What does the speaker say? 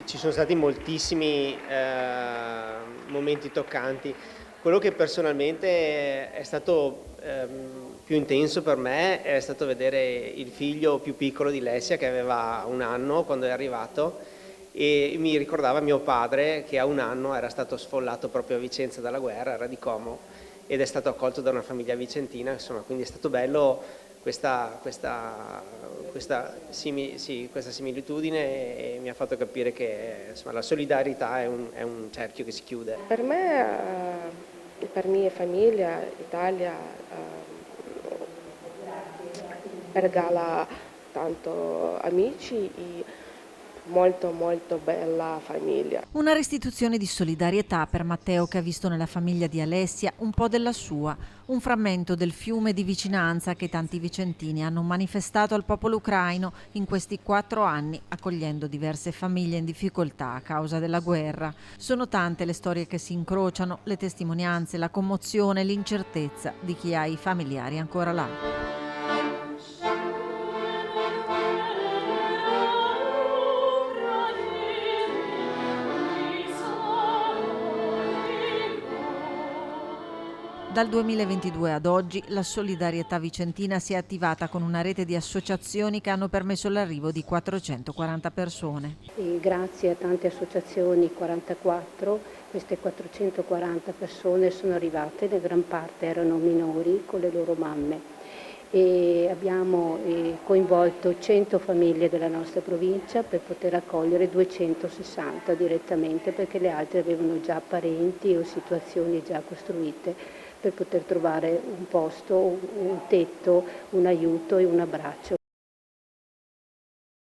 Ci sono stati moltissimi momenti toccanti. Quello che personalmente è stato più intenso per me è stato vedere il figlio più piccolo di Lessia, che aveva 1 anno quando è arrivato, e mi ricordava mio padre che a 1 anno era stato sfollato proprio a Vicenza dalla guerra, era di Como, ed è stato accolto da una famiglia vicentina, insomma, quindi è stato bello questa similitudine, e mi ha fatto capire che insomma, la solidarietà è un cerchio che si chiude. Per me, per mia famiglia, Italia regala tanto amici e molto molto bella famiglia. Una restituzione di solidarietà per Matteo, che ha visto nella famiglia di Alessia un po' della sua, un frammento del fiume di vicinanza che tanti vicentini hanno manifestato al popolo ucraino in questi 4 anni, accogliendo diverse famiglie in difficoltà a causa della guerra. Sono tante le storie che si incrociano, le testimonianze, la commozione, l'incertezza di chi ha i familiari ancora là. Dal 2022 ad oggi la solidarietà vicentina si è attivata con una rete di associazioni che hanno permesso l'arrivo di 440 persone. E grazie a tante associazioni, 44, queste 440 persone sono arrivate, la gran parte erano minori con le loro mamme. E abbiamo coinvolto 100 famiglie della nostra provincia per poter accogliere 260 direttamente, perché le altre avevano già parenti o situazioni già costruite, per poter trovare un posto, un tetto, un aiuto e un abbraccio.